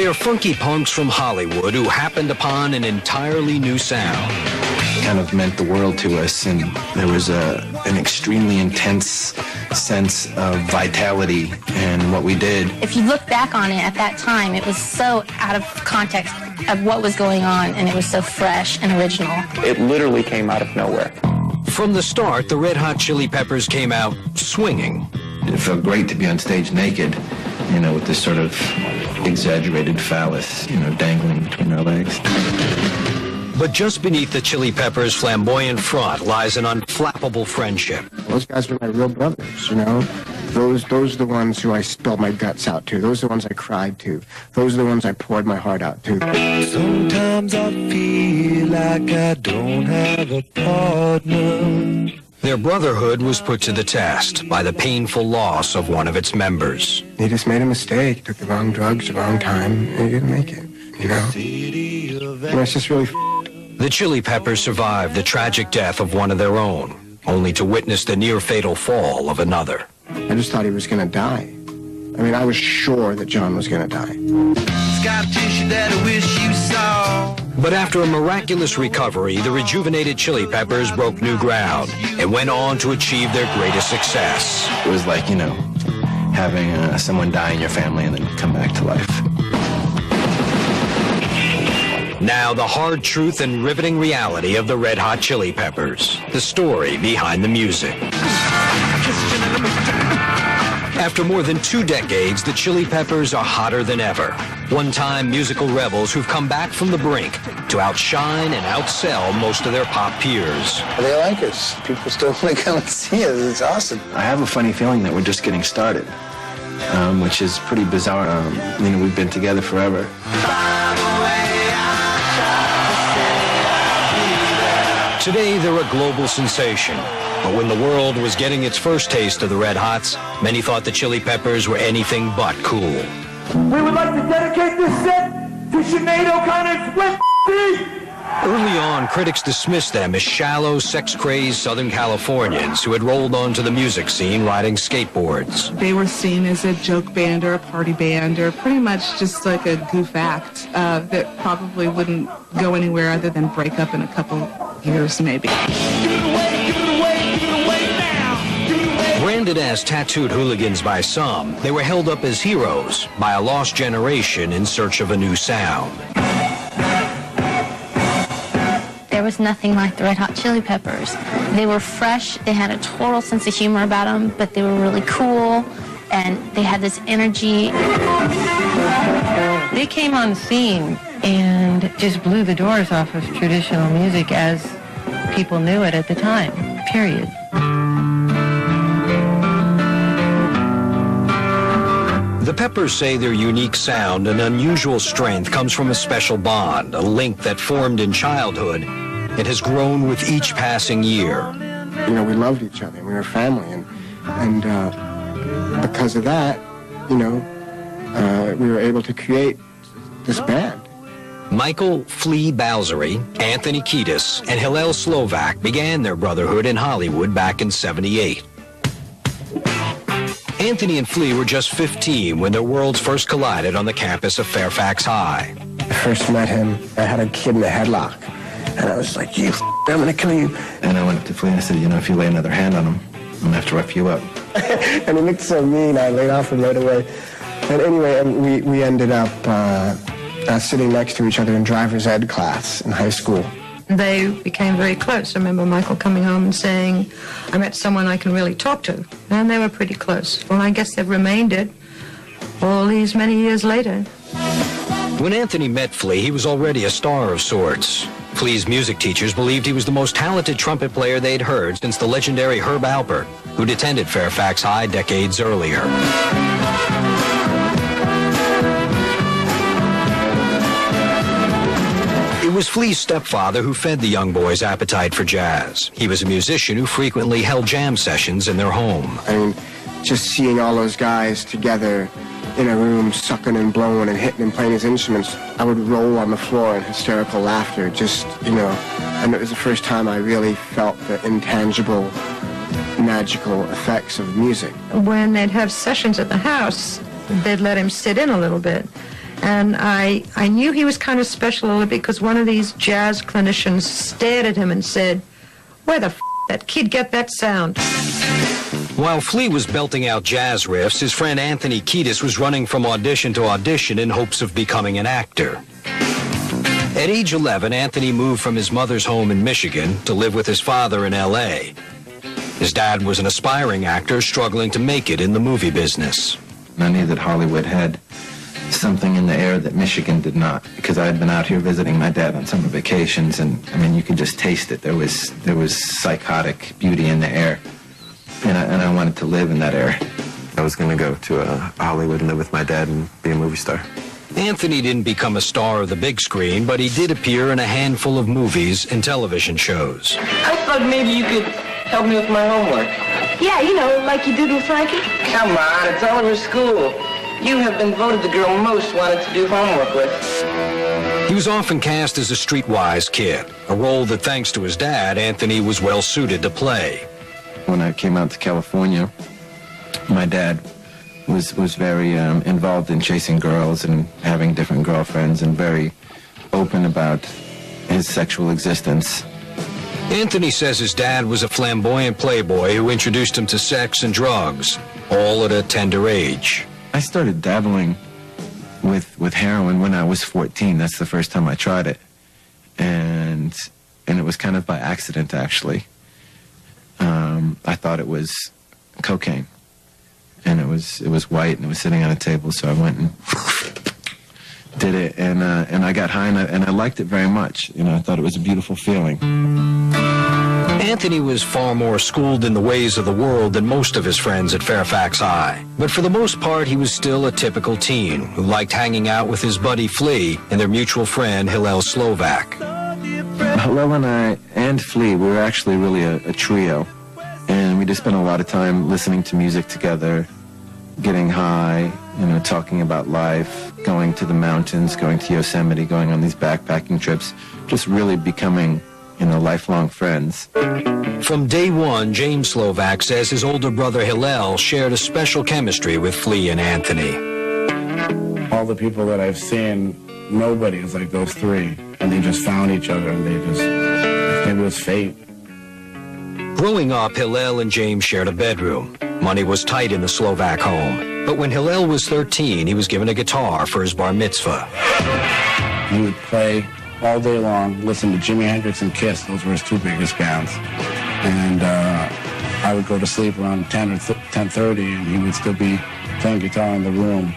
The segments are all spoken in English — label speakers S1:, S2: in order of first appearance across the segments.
S1: They are funky punks from Hollywood who happened upon an entirely new sound.
S2: It kind of meant the world to us, and there was an extremely intense sense of vitality in what we did.
S3: If you look back on it at that time, it was so out of context of what was going on, and it was so fresh and original.
S4: It literally came out of nowhere.
S1: From the start, the Red Hot Chili Peppers came out swinging.
S2: It felt great to be on stage naked, with this sort of exaggerated phallus, dangling between our legs.
S1: But just beneath the Chili Peppers' flamboyant front lies an unflappable friendship.
S5: Those guys were my real brothers, Those are the ones who I spilled my guts out to. Those are the ones I cried to. Those are the ones I poured my heart out to.
S6: Sometimes I feel like I don't have a partner.
S1: Their brotherhood was put to the test by the painful loss of one of its members.
S5: He just made a mistake, took the wrong drugs, the wrong time, and he didn't make it, it's just really
S1: The Chili Peppers survived the tragic death of one of their own, only to witness the near-fatal fall of another.
S5: I just thought he was going to die. I was sure that John was going to die.
S6: Scar tissue that I wish you saw.
S1: But after a miraculous recovery, the rejuvenated Chili Peppers broke new ground and went on to achieve their greatest success.
S2: It was like, having someone die in your family and then come back to life.
S1: Now, the hard truth and riveting reality of the Red Hot Chili Peppers. The story behind the music. After more than 2 decades, the Chili Peppers are hotter than ever. One-time musical rebels who've come back from the brink to outshine and outsell most of their pop peers.
S7: They like us. People still want to come and see us. It's awesome.
S2: I have a funny feeling that we're just getting started, which is pretty bizarre. We've been together forever.
S1: Today, they're a global sensation. But when the world was getting its first taste of the Red Hots, many thought the Chili Peppers were anything but cool.
S8: We would like to dedicate this set to Sinead O'Connor's Split D.
S1: Early on, critics dismissed them as shallow, sex-crazed Southern Californians who had rolled onto the music scene riding skateboards.
S9: They were seen as a joke band or a party band or pretty much just like a goof act that probably wouldn't go anywhere other than break up in a couple years maybe.
S1: Branded as tattooed hooligans by some, they were held up as heroes by a lost generation in search of a new sound.
S3: There was nothing like the Red Hot Chili Peppers. They were fresh, they had a total sense of humor about them, but they were really cool, and they had this energy.
S10: They came on the scene and just blew the doors off of traditional music as people knew it at the time, period.
S1: The Peppers say their unique sound and unusual strength comes from a special bond, a link that formed in childhood and has grown with each passing year.
S5: We loved each other. We were family, and because of that, we were able to create this band.
S1: Michael Flea Balzery, Anthony Kiedis, and Hillel Slovak began their brotherhood in Hollywood back in '78. Anthony and Flea were just 15 when their worlds first collided on the campus of Fairfax High.
S5: I first met him, I had a kid in a headlock, and I was like, I'm going to kill you.
S2: And I went up to Flea and I said, if you lay another hand on him, I'm going to have to rough you up.
S5: And he looked so mean, I laid off him right away. And anyway, we ended up sitting next to each other in driver's ed class in high school.
S10: They became very close. I remember Michael coming home and saying, I met someone I can really talk to. And they were pretty close. Well, I guess they've remained it all these many years later.
S1: When Anthony met Flea, he was already a star of sorts. Flea's music teachers believed he was the most talented trumpet player they'd heard since the legendary Herb Alpert, who'd attended Fairfax High decades earlier. It was Flea's stepfather who fed the young boy's appetite for jazz. He was a musician who frequently held jam sessions in their home.
S5: Just seeing all those guys together in a room, sucking and blowing and hitting and playing his instruments, I would roll on the floor in hysterical laughter, and it was the first time I really felt the intangible, magical effects of music.
S10: When they'd have sessions at the house, they'd let him sit in a little bit. And I knew he was kind of special because one of these jazz clinicians stared at him and said, "Where the f*** that kid get that sound?"
S1: While Flea was belting out jazz riffs, his friend Anthony Kiedis was running from audition to audition in hopes of becoming an actor. At age 11, Anthony moved from his mother's home in Michigan to live with his father in L.A. His dad was an aspiring actor struggling to make it in the movie business.
S2: I knew that Hollywood had something in the air that Michigan did not, because I had been out here visiting my dad on summer vacations, and I mean, you could just taste it. There was psychotic beauty in the air, and I wanted to live in that air. I was going to go to Hollywood and live with my dad and be a movie star.
S1: Anthony didn't become a star of the big screen, but he did appear in a handful of movies and television shows.
S11: I thought maybe you could help me with my homework.
S12: Yeah, you know, like you did with Frankie.
S11: Come on, it's Oliver School. You have been voted the girl most wanted to do homework with.
S1: He was often cast as a streetwise kid, a role that, thanks to his dad, Anthony was well suited to play.
S2: When I came out to California, my dad was very involved in chasing girls and having different girlfriends, and very open about his sexual existence.
S1: Anthony says his dad was a flamboyant playboy who introduced him to sex and drugs, all at a tender age.
S2: I started dabbling with heroin when I was 14. That's the first time I tried it. And it was kind of by accident, actually. I thought it was cocaine. And it was white, and it was sitting on a table, so I went and did it, and I got high, and I liked it very much. You know, I thought it was a beautiful feeling.
S1: Anthony was far more schooled in the ways of the world than most of his friends at Fairfax High. But for the most part, he was still a typical teen who liked hanging out with his buddy Flea and their mutual friend Hillel Slovak.
S2: Hillel and I and Flea, we were actually really a trio. And we just spent a lot of time listening to music together, getting high, you know, talking about life, going to the mountains, going to Yosemite, going on these backpacking trips, just really becoming, you know, lifelong friends.
S1: From day one, James Slovak says his older brother Hillel shared a special chemistry with Flea and Anthony.
S13: All the people that I've seen, nobody is like those three. And they just found each other, and maybe it was fate.
S1: Growing up, Hillel and James shared a bedroom. Money was tight in the Slovak home. But when Hillel was 13, he was given a guitar for his bar mitzvah.
S13: He would play all day long, listen to Jimi Hendrix and Kiss. Those were his two biggest bands. And I would go to sleep around 10 or 10:30, and he would still be playing guitar in the room.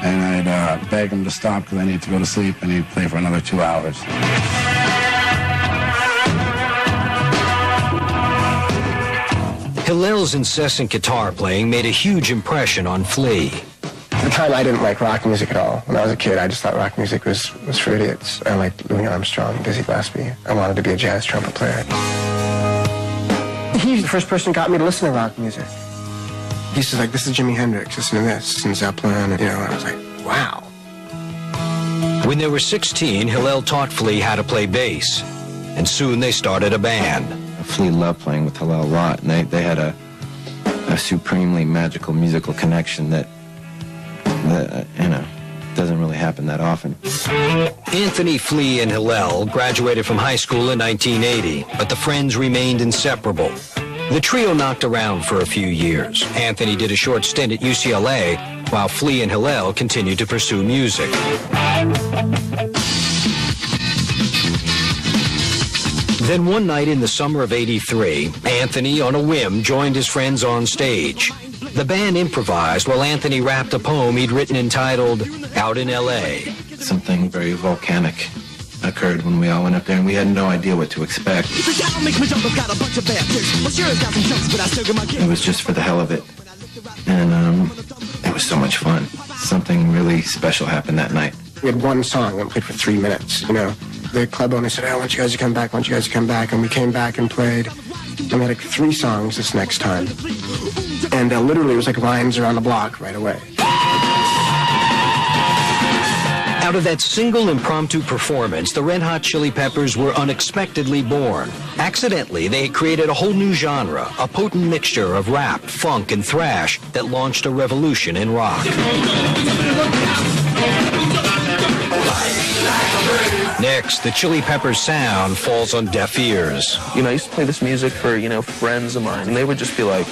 S13: And I'd beg him to stop because I need to go to sleep, and he'd play for another 2 hours.
S1: Hillel's incessant guitar playing made a huge impression on Flea.
S5: At the time, I didn't like rock music at all. When I was a kid, I just thought rock music was for idiots. I liked Louis Armstrong, Dizzy Gillespie. I wanted to be a jazz trumpet player. He's the first person who got me to listen to rock music. He says, like, this is Jimi Hendrix, listen to this, and Zeppelin, and, you know, and I was like, wow.
S1: When they were 16, Hillel taught Flea how to play bass, and soon they started a band.
S2: Flea loved playing with Hillel a lot, and they had a supremely magical musical connection that you know, doesn't really happen that often.
S1: Anthony, Flea, and Hillel graduated from high school in 1980, but the friends remained inseparable. The trio knocked around for a few years. Anthony did a short stint at UCLA, while Flea and Hillel continued to pursue music. Then one night in the summer of '83, Anthony, on a whim, joined his friends on stage. The band improvised while Anthony rapped a poem he'd written entitled Out in L.A.
S2: Something very volcanic occurred when we all went up there, and we had no idea what to expect. It was just for the hell of it, and it was so much fun. Something really special happened that night.
S5: We had one song and played for 3 minutes, you know. The club owner said, I want you guys to come back, I want you guys to come back. And we came back and played. And we had like 3 songs this next time. And literally it was like lines around the block right away.
S1: Out of that single impromptu performance, the Red Hot Chili Peppers were unexpectedly born. Accidentally, they created a whole new genre, a potent mixture of rap, funk, and thrash that launched a revolution in rock. Next, the Chili Peppers sound falls on deaf ears.
S14: You know, I used to play this music for, friends of mine, and they would just be like,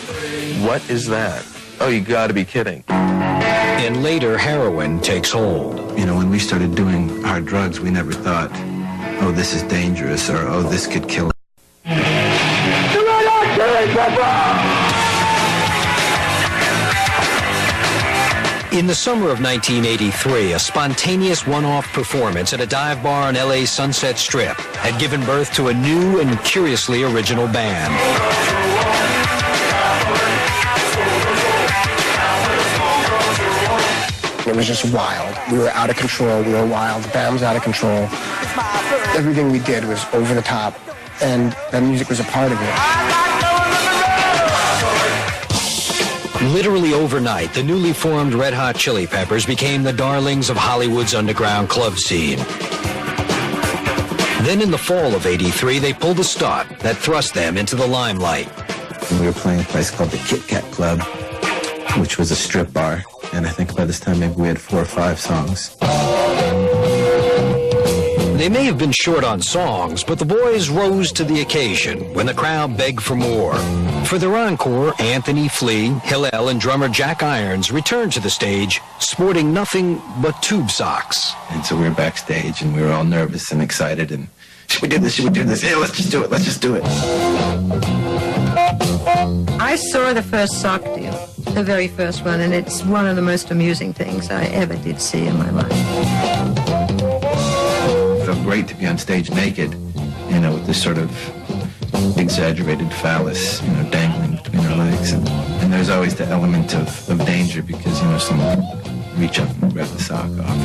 S14: what is that? Oh, you gotta be kidding.
S1: And later, heroin takes hold.
S2: You know, when we started doing hard drugs, we never thought, oh, this is dangerous, or oh, this could kill.
S1: In the summer of 1983, a spontaneous one-off performance at a dive bar on LA's Sunset Strip had given birth to a new and curiously original band.
S5: It was just wild. We were out of control. We were wild. The band was out of control. Everything we did was over the top, and that music was a part of it.
S1: Literally overnight, the newly formed Red Hot Chili Peppers became the darlings of Hollywood's underground club scene. Then in the fall of '83, they pulled a stunt that thrust them into the limelight.
S2: We were playing a place called the Kit Kat Club, which was a strip bar. And I think by this time maybe we had 4 or 5 songs.
S1: They may have been short on songs, but the boys rose to the occasion when the crowd begged for more. For their encore, Anthony, Flea, Hillel, and drummer Jack Irons returned to the stage sporting nothing but tube socks.
S2: And so we were backstage and we were all nervous and excited and, should we do this? Should we do this? Yeah, let's just do it. Let's just do it.
S10: I saw the first sock deal, the very first one, and it's one of the most amusing things I ever did see in my life.
S2: It felt great to be on stage naked, with this sort of exaggerated phallus, dangling between our legs. And there's always the element of danger because, someone would reach up and grab the sock off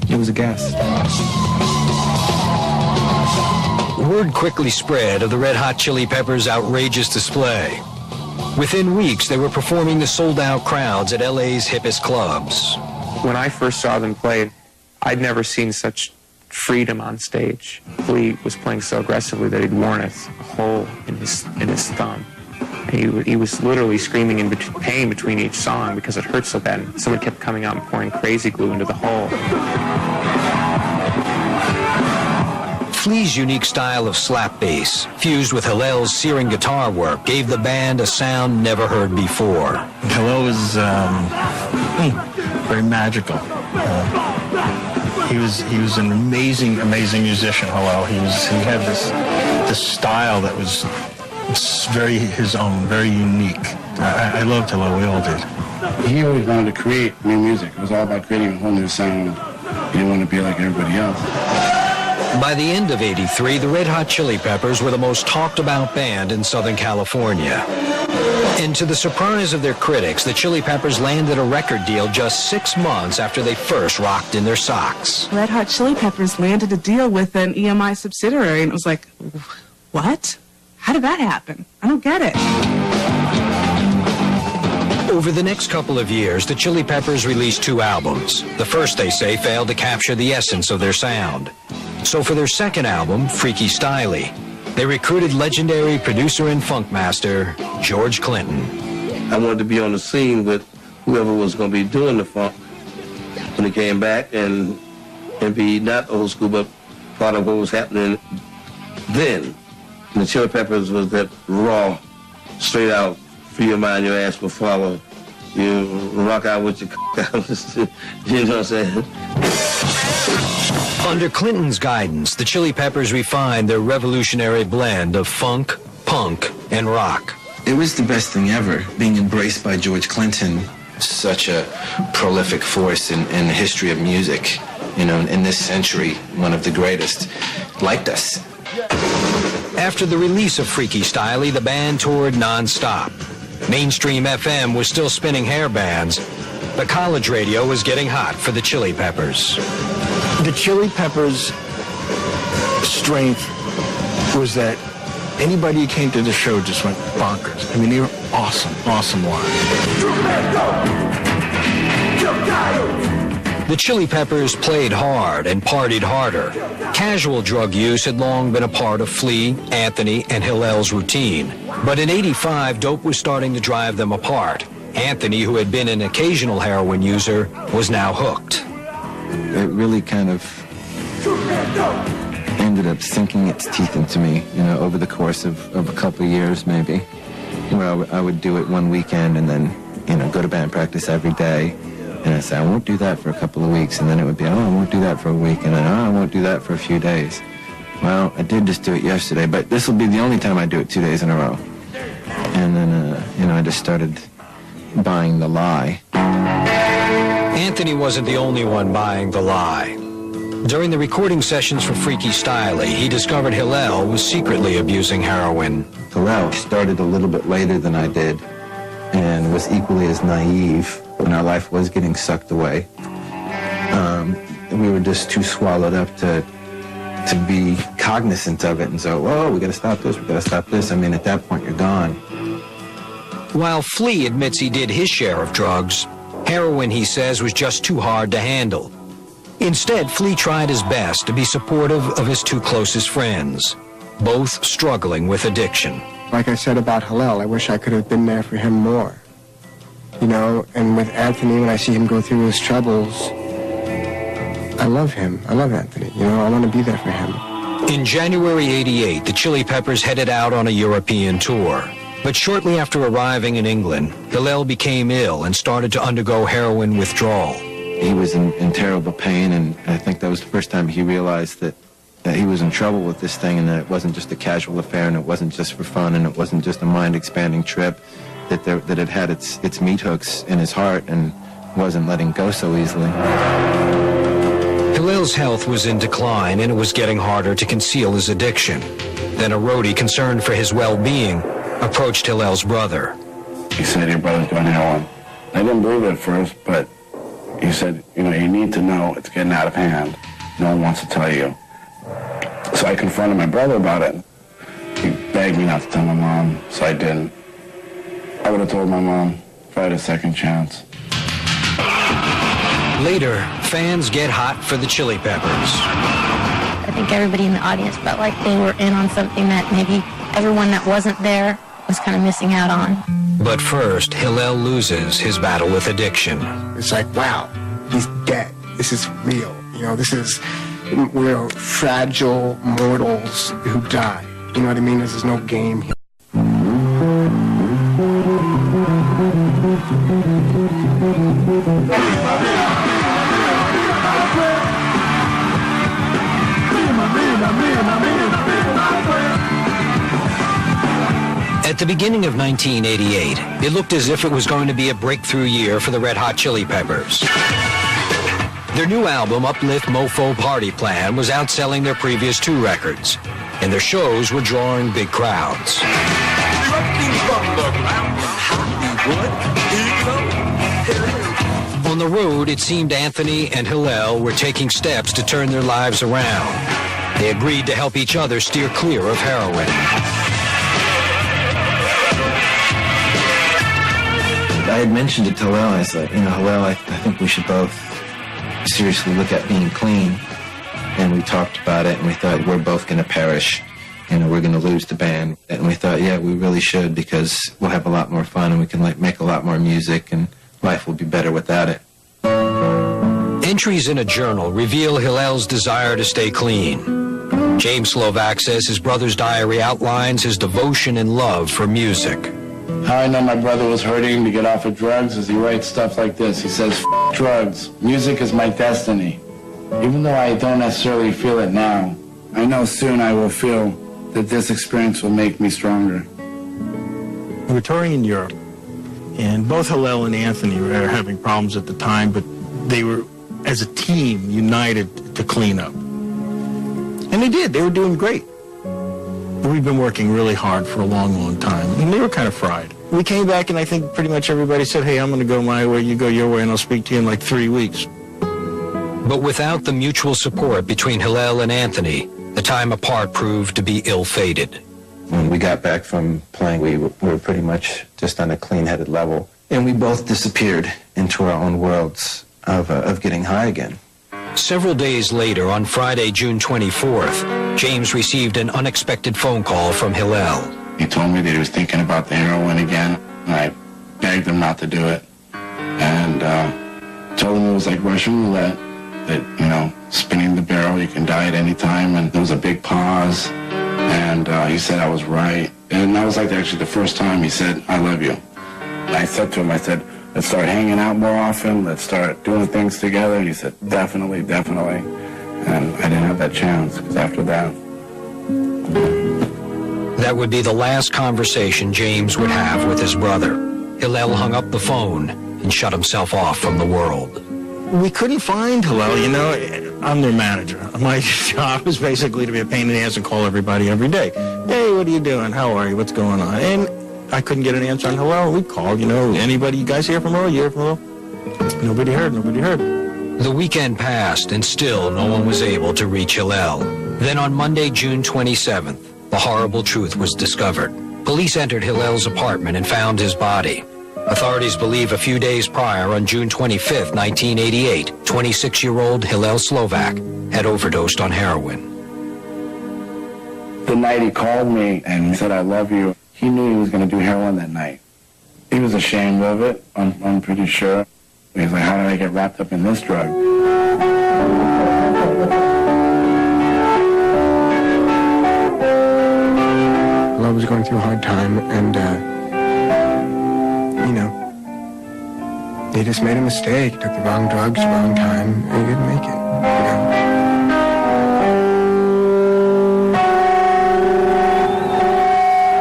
S2: her. It was a gas.
S1: Word quickly spread of the Red Hot Chili Peppers' outrageous display. Within weeks, they were performing to sold-out crowds at LA's hippest clubs.
S4: When I first saw them play, I'd never seen such freedom on stage. Flea was playing so aggressively that he'd worn a hole in his thumb. And he was literally screaming in pain between each song because it hurt so bad. And someone kept coming out and pouring crazy glue into the hole.
S1: Flea's unique style of slap bass, fused with Hillel's searing guitar work, gave the band a sound never heard before.
S15: Hillel was very magical. He was an amazing musician. Hillel. He had this style that was very his own, very unique. I loved Hillel. We all did.
S13: He always wanted to create new music. It was all about creating a whole new sound. He didn't want to be like everybody else.
S1: By the end of '83, the Red Hot Chili Peppers were the most talked-about band in Southern California. And to the surprise of their critics, the Chili Peppers landed a record deal just 6 months after they first rocked in their socks.
S9: Red Hot Chili Peppers landed a deal with an EMI subsidiary, and it was like, what? How did that happen? I don't get it.
S1: Over the next couple of years, the Chili Peppers released 2 albums. The first, they say, failed to capture the essence of their sound. So for their second album, Freaky Styley, they recruited legendary producer and funk master George Clinton.
S16: I wanted to be on the scene with whoever was going to be doing the funk when it came back and be not old school, but part of what was happening then. And the Chili Peppers was that raw, straight out, free your mind, your ass will follow. You rock out with your out. You know what I'm saying?
S1: Under Clinton's guidance, the Chili Peppers refined their revolutionary blend of funk, punk, and rock.
S2: It was the best thing ever, being embraced by George Clinton, such a prolific force in the history of music. In this century, one of the greatest, liked us.
S1: After the release of Freaky Styley, the band toured non-stop. Mainstream FM was still spinning hair bands, but college radio was getting hot for the Chili Peppers.
S17: The Chili Peppers' strength was that anybody who came to the show just went bonkers. I mean, they were awesome live.
S1: The Chili Peppers played hard and partied harder. Casual drug use had long been a part of Flea, Anthony, and Hillel's routine. But in '85, dope was starting to drive them apart. Anthony, who had been an occasional heroin user, was now hooked.
S2: it really kind of ended up sinking its teeth into me, you know, over the course of a couple of years maybe, where I would do it one weekend and then, you know, go to band practice every day. And I'd say, I won't do that for a couple of weeks. And then it would be, oh, I won't do that for a week. And then, oh, I won't do that for a few days. Well, I did just do it yesterday, but this will be the only time I do it 2 days in a row. And then, you know, I just started buying the lie.
S1: Anthony wasn't the only one buying the lie. During the recording sessions for Freaky Styley, he discovered Hillel was secretly abusing heroin.
S2: Hillel started a little bit later than I did and was equally as naive when our life was getting sucked away. We were just too swallowed up to be cognizant of it and so, whoa, we gotta stop this, we gotta stop this. I mean, at that point, you're gone.
S1: While Flea admits he did his share of drugs, heroin, he says, was just too hard to handle. Instead, Flea tried his best to be supportive of his two closest friends, both struggling with addiction.
S5: Like I said about Hillel, I wish I could have been there for him more. You know, and with Anthony, when I see him go through his troubles, I love him. I love Anthony. You know, I want to be there for him.
S1: In January '88, the Chili Peppers headed out on a European tour. But shortly after arriving in England, Hillel became ill and started to undergo heroin withdrawal.
S2: He was in terrible pain, and I think that was the first time he realized that he was in trouble with this thing and that it wasn't just a casual affair and it wasn't just for fun and it wasn't just a mind-expanding trip, that it had its meat hooks in his heart and wasn't letting go so easily.
S1: Hillel's health was in decline and it was getting harder to conceal his addiction. Then a roadie concerned for his well-being approached Hillel's brother.
S13: He said, your brother's doing heroin. I didn't believe it at first, but he said, you know, you need to know it's getting out of hand. No one wants to tell you. So I confronted my brother about it. He begged me not to tell my mom, so I didn't. I would have told my mom if I had a second chance.
S1: Later, fans get hot for the Chili Peppers.
S3: I think everybody in the audience felt like they were in on something that maybe everyone that wasn't there was kind of missing out on.
S1: But first, Hillel loses his battle with addiction.
S5: It's like, wow, he's dead. This is real. You know, we're fragile mortals who die. You know what I mean? This is no game here.
S1: At the beginning of 1988, it looked as if it was going to be a breakthrough year for the Red Hot Chili Peppers. Their new album, Uplift Mofo Party Plan, was outselling their previous two records, and their shows were drawing big crowds. On the road, it seemed Anthony and Hillel were taking steps to turn their lives around. They agreed to help each other steer clear of heroin.
S2: I had mentioned it to Hillel. I was like, you know, Hillel, I think we should both seriously look at being clean. And we talked about it, and we thought we're both going to perish. You know, we're going to lose the band. And we thought, yeah, we really should, because we'll have a lot more fun and we can make a lot more music and life will be better without it.
S1: Entries in a journal reveal Hillel's desire to stay clean. James Slovak says his brother's diary outlines his devotion and love for music.
S13: How I know my brother was hurting to get off of drugs is he writes stuff like this. He says, F drugs. Music is my destiny. Even though I don't necessarily feel it now, I know soon I will feel that this experience will make me stronger.
S15: We were touring in Europe, and both Hillel and Anthony were having problems at the time, but they were, as a team, united to clean up. And they did. They were doing great. We've been working really hard for a long, long time, and they were kind of fried. We came back, and I think pretty much everybody said, hey, I'm going to go my way, you go your way, and I'll speak to you in like 3 weeks.
S1: But without the mutual support between Hillel and Anthony, the time apart proved to be ill-fated.
S2: When we got back from playing, we were pretty much just on a clean-headed level. And we both disappeared into our own worlds of getting high again.
S1: Several days later, on Friday, June 24th, James received an unexpected phone call from Hillel.
S13: He told me that he was thinking about the heroin again, and I begged him not to do it. And told him it was like Russian roulette, that, you know, spinning the barrel, you can die at any time. And there was a big pause, and he said I was right. And that was like actually the first time he said, I love you. I said to him, I said, let's start hanging out more often. Let's start doing things together. And he said, definitely, definitely. And I didn't have that chance, because after that.
S1: That would be the last conversation James would have with his brother. Hillel hung up the phone and shut himself off from the world.
S17: We couldn't find Hillel, you know. I'm their manager. My job is basically to be a pain in the ass and call everybody every day. Hey, what are you doing? How are you? What's going on? And I couldn't get an answer on Hillel. We'd call, you know, anybody, you guys hear from Hillel? You hear from Hillel? Nobody heard.
S1: The weekend passed, and still no one was able to reach Hillel. Then on Monday, June 27th, the horrible truth was discovered. Police entered Hillel's apartment and found his body. Authorities believe a few days prior, on June 25th, 1988, 26-year-old Hillel Slovak had overdosed on heroin.
S13: The night he called me and said, I love you, he knew he was going to do heroin that night. He was ashamed of it, I'm pretty sure. He was like, how did I get wrapped up in this drug?
S5: I was going through a hard time, and, you know, he just made a mistake, took the wrong drugs, wrong time, and he didn't make it, you know.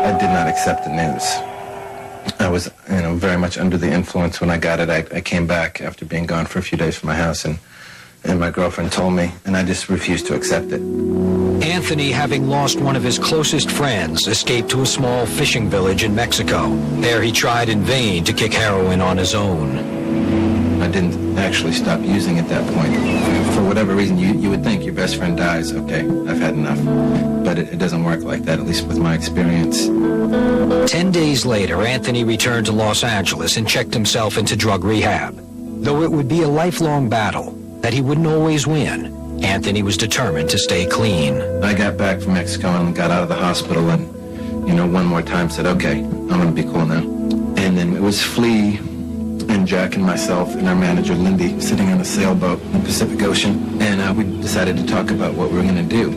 S2: I did not accept the news. I was, you know, very much under the influence when I got it. I came back after being gone for a few days from my house, and my girlfriend told me, and I just refused to accept it.
S1: Anthony, having lost one of his closest friends, escaped to a small fishing village in Mexico. There he tried in vain to kick heroin on his own.
S2: I didn't actually stop using at that point. For whatever reason, you would think your best friend dies, okay, I've had enough. But it doesn't work like that, at least with my experience.
S1: 10 days later, Anthony returned to Los Angeles and checked himself into drug rehab. Though it would be a lifelong battle that he wouldn't always win, Anthony was determined to stay clean.
S2: I got back from Mexico and got out of the hospital and, you know, one more time said, okay, I'm going to be cool now. And then it was Flea and Jack and myself and our manager, Lindy, sitting on a sailboat in the Pacific Ocean. And we decided to talk about what we were going to do.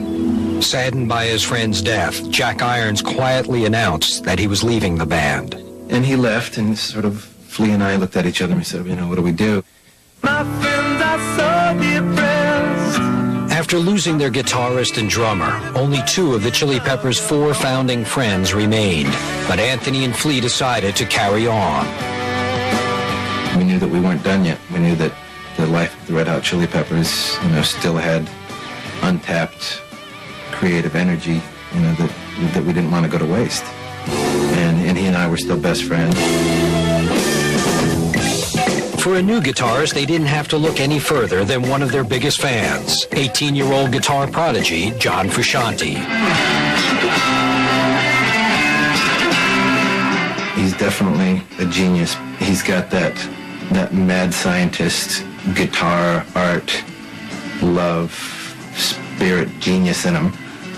S1: Saddened by his friend's death, Jack Irons quietly announced that he was leaving the band.
S2: And he left, and sort of Flea and I looked at each other and we said, you know, what do we do?
S6: My friends are so depressed.
S1: After losing their guitarist and drummer, only two of the Chili Peppers' four founding friends remained. But Anthony and Flea decided to carry on.
S2: We knew that we weren't done yet. We knew that the life of the Red Hot Chili Peppers, you know, still had untapped creative energy, you know, that we didn't want to go to waste. And he and I were still best friends.
S1: For a new guitarist, they didn't have to look any further than one of their biggest fans, 18-year-old guitar prodigy John Frusciante.
S2: He's definitely a genius. He's got that mad scientist, guitar, art, love, spirit, genius in him,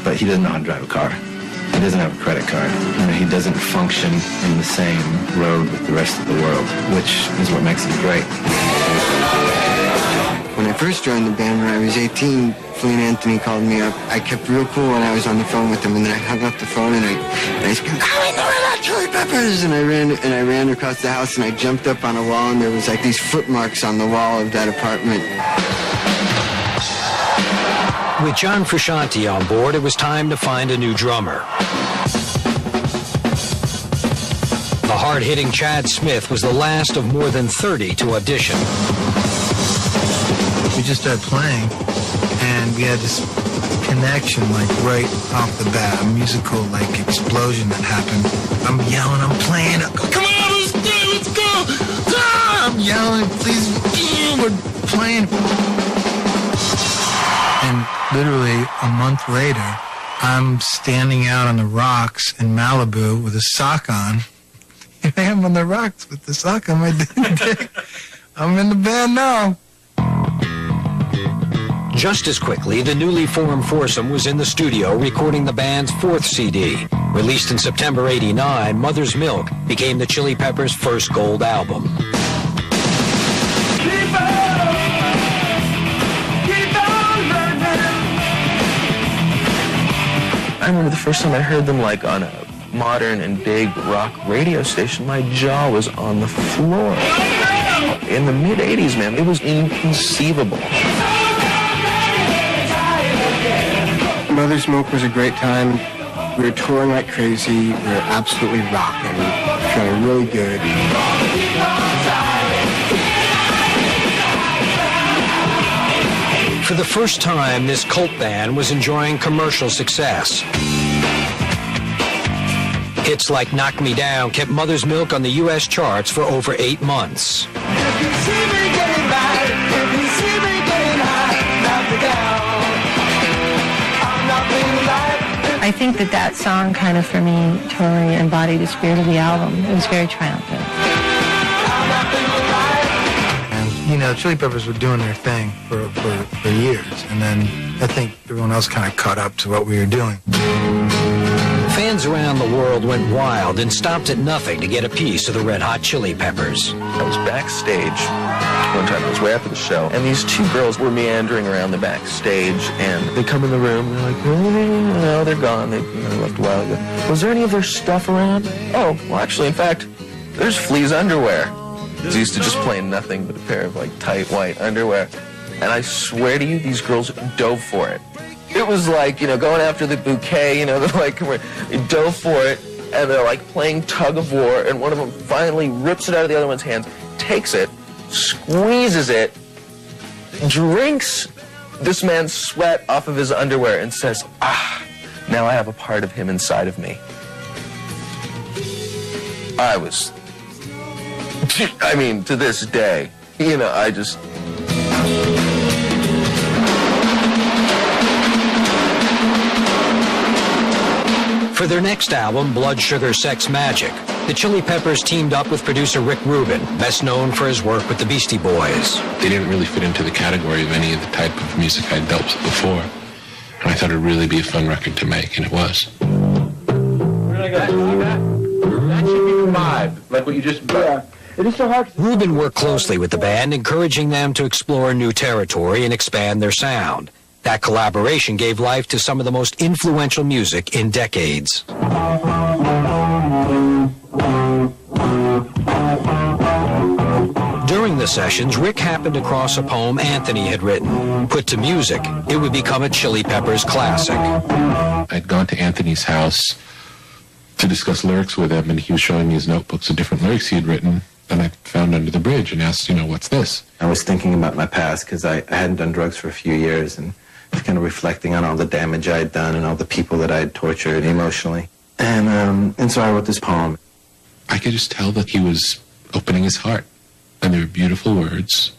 S2: but he doesn't know how to drive a car. He doesn't have a credit card. You know, he doesn't function in the same road with the rest of the world, which is what makes him great.
S5: When I first joined the band when I was 18, Flea and Anthony called me up. I kept real cool when I was on the phone with them, and then I hung up the phone and I screamed, "Calling the Red Hot Chili Peppers!" And I ran across the house and I jumped up on a wall, and there was like these footmarks on the wall of that apartment.
S1: With John Frusciante on board, it was time to find a new drummer. The hard-hitting Chad Smith was the last of more than 30 to audition.
S18: We just started playing, and we had this connection, like, right off the bat, a musical, like, explosion that happened. I'm yelling, I'm playing, I go, come on, let's go! Ah! I'm yelling, please, we're playing. And literally a month later, I'm standing out on the rocks in Malibu with a sock on. Here I am on the rocks with the sock on my dick. I'm in the band now.
S1: Just as quickly, the newly formed foursome was in the studio recording the band's fourth CD. Released in September '89, Mother's Milk became the Chili Peppers' first gold album.
S14: remember the first time I heard them like on a modern and big rock radio station, my jaw was on the floor. In the mid-'80s, man, it was inconceivable.
S5: Mother's Milk was a great time. We were touring like crazy. We were absolutely rocking, feeling really good.
S1: For the first time, this cult band was enjoying commercial success. Hits like Knock Me Down kept Mother's Milk on the U.S. charts for over 8 months.
S10: I think that song kind of, for me, totally embodied the spirit of the album. It was very triumphant.
S18: And, you know, Chili Peppers were doing their thing for years. And then I think everyone else kind of caught up to what we were doing.
S1: Fans around the world went wild and stopped at nothing to get a piece of the Red Hot Chili Peppers.
S14: I was backstage one time. I was way after the show, and these two girls were meandering around the backstage, and they come in the room, and they're like, no, they're gone. They left a while ago. Was there any of their stuff around? Oh, well, actually, in fact, there's Flea's underwear. They used to just play nothing but a pair of, like, tight white underwear. And I swear to you, these girls dove for it. It was like, you know, going after the bouquet, you know, they're like, they dove for it, and they're like playing tug of war, and one of them finally rips it out of the other one's hands, takes it, squeezes it, drinks this man's sweat off of his underwear, and says, now I have a part of him inside of me. I mean, to this day, you know, I just...
S1: For their next album, Blood Sugar Sex Magic, the Chili Peppers teamed up with producer Rick Rubin, best known for his work with the Beastie Boys.
S19: They didn't really fit into the category of any of the type of music I'd dealt with before. And I thought it'd really be a fun record to make, and it was.
S8: Really good. That should be the vibe, like what you just... Yeah. It is so hard.
S1: Rubin worked closely with the band, encouraging them to explore new territory and expand their sound. That collaboration gave life to some of the most influential music in decades. During the sessions, Rick happened across a poem Anthony had written. Put to music, it would become a Chili Peppers classic.
S19: I'd gone to Anthony's house to discuss lyrics with him, and he was showing me his notebooks of different lyrics he had written, and I found Under the Bridge and asked, you know, what's this?
S2: I was thinking about my past because I hadn't done drugs for a few years, and kind of reflecting on all the damage I had done and all the people that I had tortured emotionally. And so I wrote this poem.
S19: I could just tell that he was opening his heart. And they were beautiful words.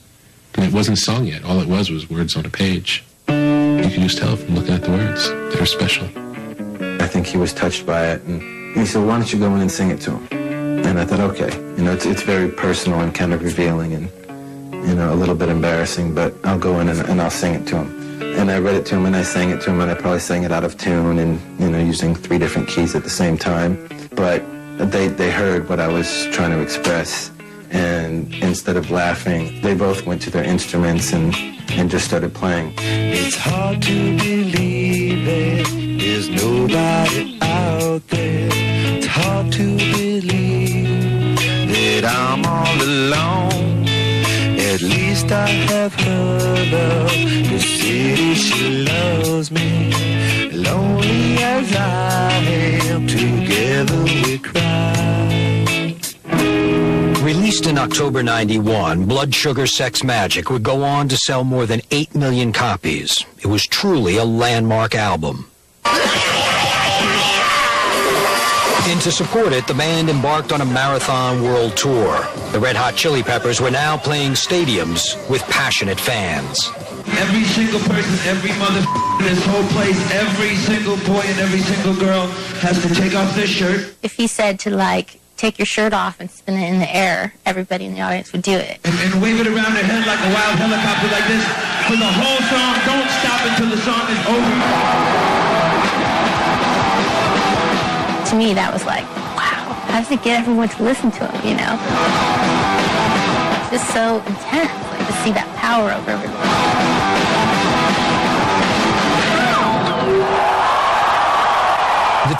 S19: And it wasn't a song yet. All it was words on a page. You could just tell from looking at the words. They were special.
S2: I think he was touched by it. And he said, why don't you go in and sing it to him? And I thought, okay. You know, it's very personal and kind of revealing and, you know, a little bit embarrassing, but I'll go in and I'll sing it to him. And I read it to him, and I sang it to him, and I probably sang it out of tune and, you know, using 3 different keys at the same time. But they heard what I was trying to express, and instead of laughing, they both went to their instruments and just started playing.
S6: It's hard to believe that there's nobody out there. It's hard to believe that I'm all alone. At least I have her love. The city, she loves me. Lonely as I am, together we cry.
S1: Released in October '91, Blood Sugar Sex Magic would go on to sell more than 8 million copies. It was truly a landmark album. And to support it, the band embarked on a marathon world tour. The Red Hot Chili Peppers were now playing stadiums with passionate fans.
S8: Every single person, every mother in this whole place, every single boy and every single girl has to take off their shirt.
S3: If he said to, like, take your shirt off and spin it in the air, everybody in the audience would do it.
S8: And wave it around their head like a wild helicopter like this for the whole song. Don't stop until the song is over.
S3: To me, that was like, wow, how does it get everyone to listen to him, you know? It's just so intense, like, to see that power over everyone.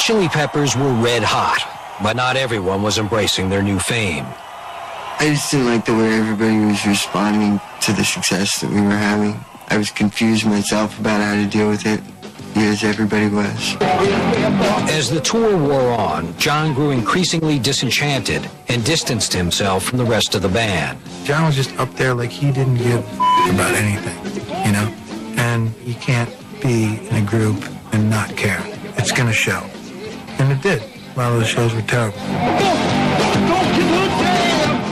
S1: Chili Peppers were red hot, but not everyone was embracing their new fame.
S20: I just didn't like the way everybody was responding to the success that we were having. I was confused myself about how to deal with it, as everybody was.
S1: As the tour wore on, John grew increasingly disenchanted and distanced himself from the rest of the band.
S18: John was just up there like he didn't give about anything, you know? And you can't be in a group and not care. It's going to show. And it did. A lot of the shows were terrible.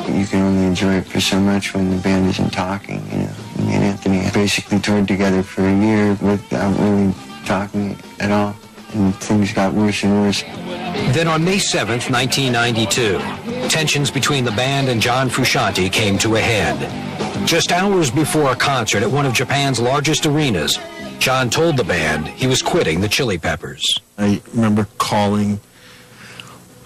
S20: You can only enjoy it for so much when the band isn't talking, you know. Me and Anthony basically toured together for a year without really talking at all, and things got worse and worse.
S1: Then on May 7th, 1992, tensions between the band and John Frusciante came to a head. Just hours before a concert at one of Japan's largest arenas, John told the band he was quitting the Chili Peppers.
S17: I remember calling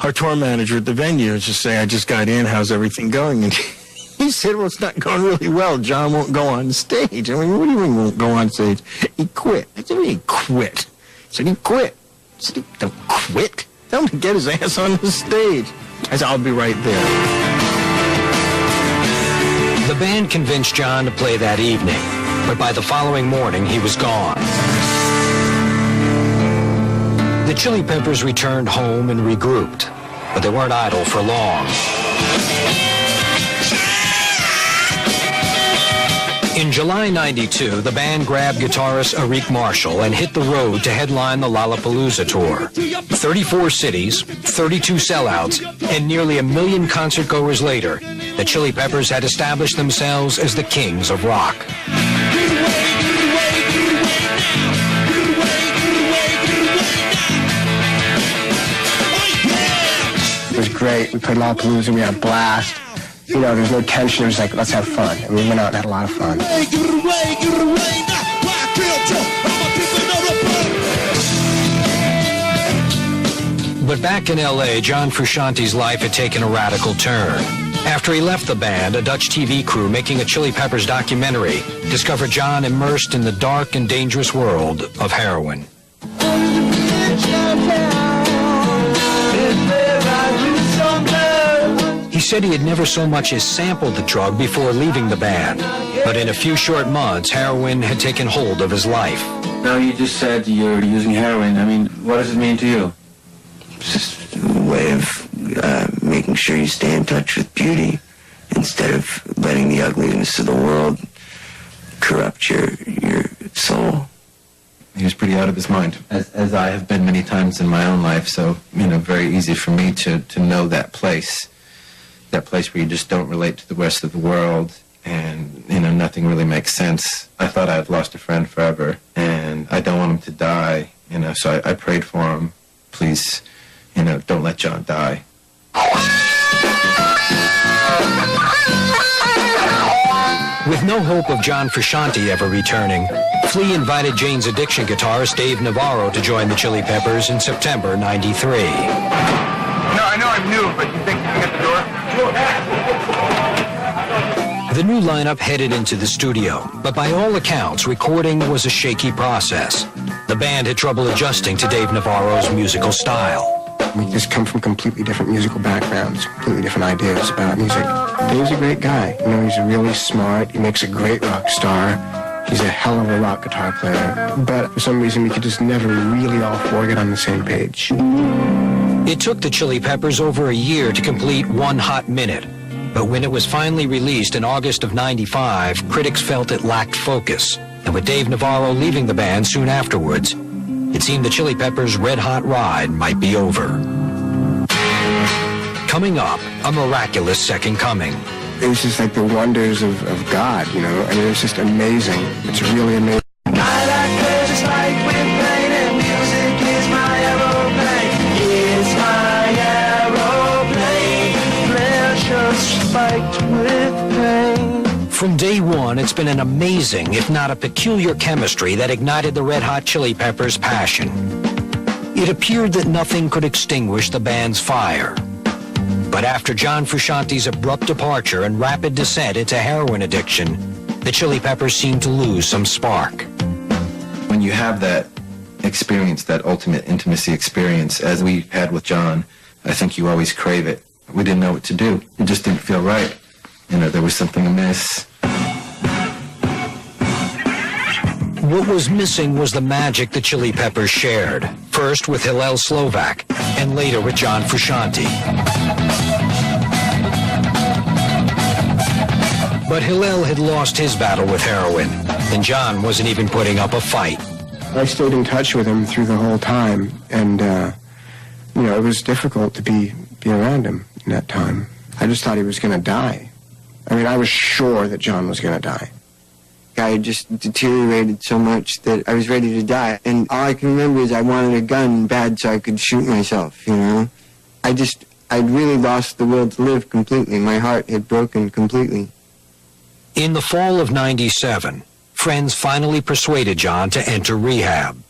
S17: our tour manager at the venue and just say, I just got in, how's everything going? And he said, well, it's not going really well. John won't go on stage. I mean, what do you mean won't go on stage? He quit. I said, he quit. He said, he quit. I said, don't quit. Tell him to get his ass on the stage. I said, I'll be right there.
S1: The band convinced John to play that evening, but by the following morning, he was gone. The Chili Peppers returned home and regrouped, but they weren't idle for long. In July '92, the band grabbed guitarist Eric Marshall and hit the road to headline the Lollapalooza tour. 34 cities, 32 sellouts, and nearly 1 million concertgoers later, the Chili Peppers had established themselves as the kings of rock.
S5: It was great. We played Lollapalooza. We had a blast. You know, there's no tension. It was like, let's have fun. And we went out and had a lot of fun.
S1: But back in L.A., John Frusciante's life had taken a radical turn. After he left the band, a Dutch TV crew making a Chili Peppers documentary discovered John immersed in the dark and dangerous world of heroin. He said he had never so much as sampled the drug before leaving the band, but in a few short months, heroin had taken hold of his life.
S20: Now, you just said you're using heroin. I mean, what does it mean to you? It's just a way of making sure you stay in touch with beauty instead of letting the ugliness of the world corrupt your soul.
S2: He was pretty out of his mind, as I have been many times in my own life, so, you know, very easy for me to know that place where you just don't relate to the rest of the world, and, you know, nothing really makes sense. I thought I had lost a friend forever, and I don't want him to die, you know, so I prayed for him. Please, you know, don't let John die.
S1: With no hope of John Frusciante ever returning, Flea invited Jane's Addiction guitarist Dave Navarro to join the Chili Peppers in September '93.
S21: No, I know I'm new, but you think you can get the door?
S1: The new lineup headed into the studio, but by all accounts, recording was a shaky process. The band had trouble adjusting to Dave Navarro's musical style.
S5: We just come from completely different musical backgrounds, completely different ideas about music. Dave's a great guy. You know, he's really smart. He makes a great rock star. He's a hell of a rock guitar player. But for some reason, we could just never really all four get on the same page.
S1: It took the Chili Peppers over a year to complete One Hot Minute. But when it was finally released in August of '95, critics felt it lacked focus. And with Dave Navarro leaving the band soon afterwards, it seemed the Chili Peppers' red-hot ride might be over. Coming up, a miraculous second coming.
S5: It was just like the wonders of God, you know? I mean, it was just amazing. It's really amazing.
S1: From day one, it's been an amazing, if not a peculiar chemistry that ignited the Red Hot Chili Peppers' passion. It appeared that nothing could extinguish the band's fire. But after John Frusciante's abrupt departure and rapid descent into heroin addiction, the Chili Peppers seemed to lose some spark.
S2: When you have that experience, that ultimate intimacy experience, as we had with John, I think you always crave it. We didn't know what to do. It just didn't feel right. You know, there was something amiss.
S1: What was missing was the magic the Chili Peppers shared, first with Hillel Slovak, and later with John Frusciante. But Hillel had lost his battle with heroin, and John wasn't even putting up a fight.
S5: I stayed in touch with him through the whole time, and, you know, it was difficult to be around him in that time. I just thought he was going to die. I mean, I was sure that John was going to die.
S20: I just deteriorated so much that I was ready to die. And all I can remember is I wanted a gun bad so I could shoot myself, you know? I'd really lost the will to live completely. My heart had broken completely.
S1: In the fall of '97, friends finally persuaded John to enter rehab.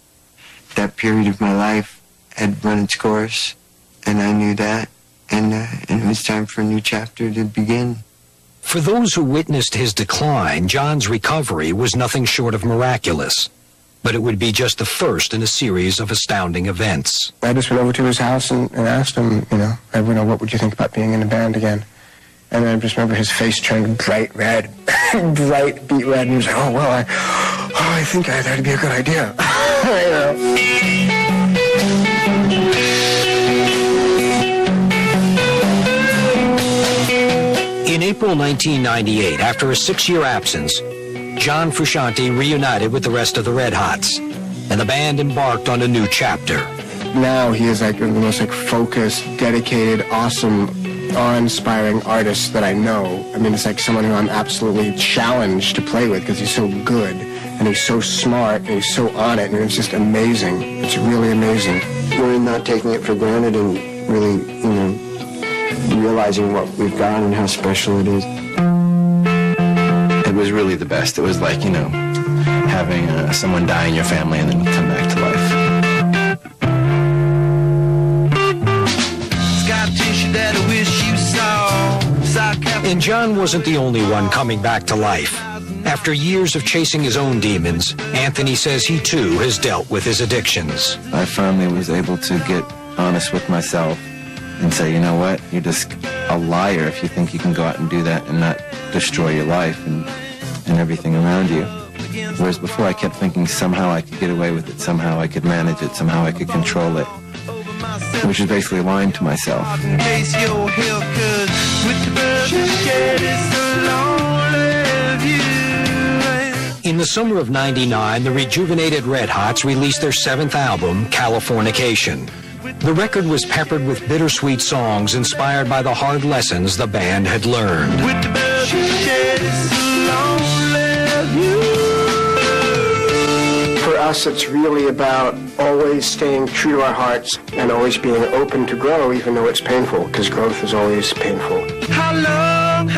S20: That period of my life had run its course, and I knew that, and it was time for a new chapter to begin.
S1: For those who witnessed his decline, John's recovery was nothing short of miraculous. But it would be just the first in a series of astounding events.
S5: I just went over to his house and asked him, what would you think about being in a band again? And I just remember his face turned bright red, bright beet red, and he was like, I think that'd be a good idea.
S1: In April 1998, after a 6-year absence, John Frusciante reunited with the rest of the Red Hots, and the band embarked on a new chapter.
S5: Now he is like the most focused, dedicated, awesome, awe-inspiring artist that I know. I mean, it's like someone who I'm absolutely challenged to play with because he's so good, and he's so smart, and he's so on it, and it's just amazing. It's really amazing.
S20: We're not taking it for granted and really, realizing what we've got and how special it is.
S2: It was really the best. It was like, having someone die in your family and then come back to life.
S1: And John wasn't the only one coming back to life. After years of chasing his own demons, Anthony says he too has dealt with his addictions.
S2: I finally was able to get honest with myself and say, you know what, you're just a liar if you think you can go out and do that and not destroy your life and everything around you. Whereas before I kept thinking somehow I could get away with it, somehow I could manage it, somehow I could control it, which is basically lying to myself.
S1: In the summer of '99, the rejuvenated Red Hots released their 7th album, Californication. The record was peppered with bittersweet songs inspired by the hard lessons the band had learned.
S5: For us, it's really about always staying true to our hearts and always being open to grow, even though it's painful, because growth is always painful.
S6: How long will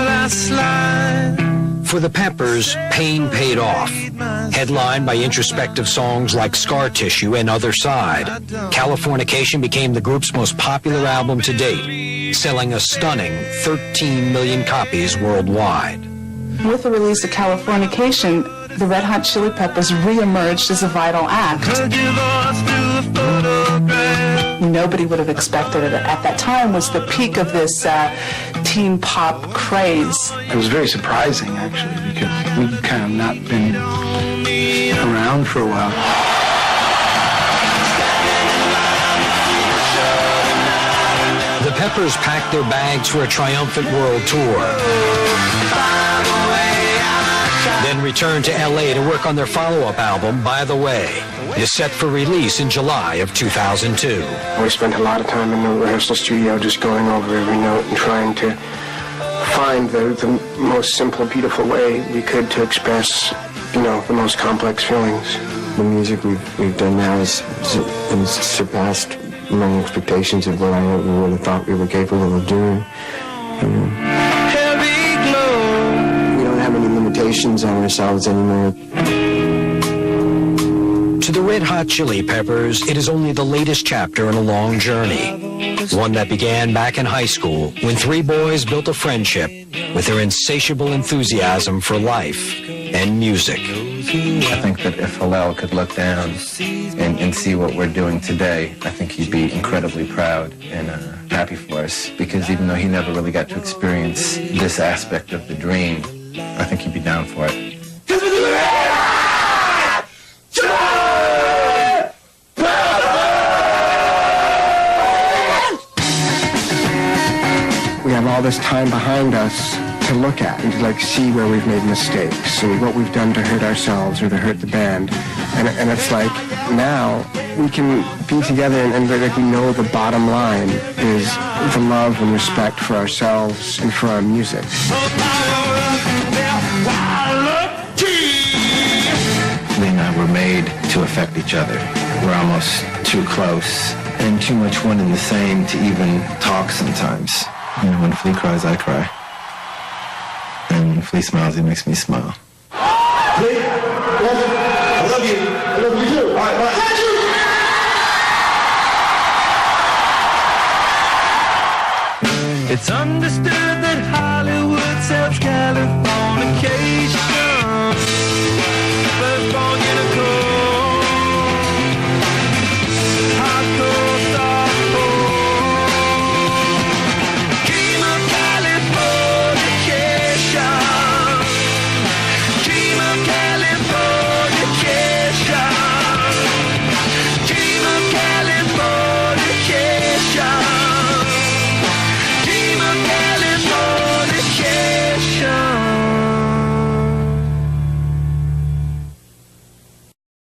S6: I slide?
S1: For the Peppers, pain paid off. Headlined by introspective songs like Scar Tissue and Other Side, Californication became the group's most popular album to date, selling a stunning 13 million copies worldwide.
S9: With the release of Californication, the Red Hot Chili Peppers re-emerged as a vital act. Nobody would have expected it. At that time was the peak of this teen pop craze.
S18: It was very surprising, actually, because we'd kind of not been around for a while.
S1: The Peppers packed their bags for a triumphant world tour, then returned to LA to work on their follow-up album, By the Way. It is set for release in July of 2002.
S5: We spent a lot of time in the rehearsal studio just going over every note and trying to find the most simple, beautiful way we could to express, the most complex feelings.
S20: The music we've done now has surpassed my expectations of what I would have thought we were capable of doing. We don't have any limitations on ourselves anymore.
S1: To the Red Hot Chili Peppers, it is only the latest chapter in a long journey. One that began back in high school when 3 boys built a friendship with their insatiable enthusiasm for life and music.
S2: I think that if Hillel could look down and see what we're doing today, I think he'd be incredibly proud and happy for us, because even though he never really got to experience this aspect of the dream, I think he'd be down for it.
S5: We have all this time behind us to look at and to like see where we've made mistakes and what we've done to hurt ourselves or to hurt the band. And it's like now we can be together and like we know the bottom line is the love and respect for ourselves and for our music.
S2: Lee and I were made to affect each other. We're almost too close and too much one and the same to even talk sometimes. You know, when Flea cries, I cry. And when Flea smiles, he makes me smile.
S6: Flea, I love you. I love you too. All right, bye.
S8: It's understood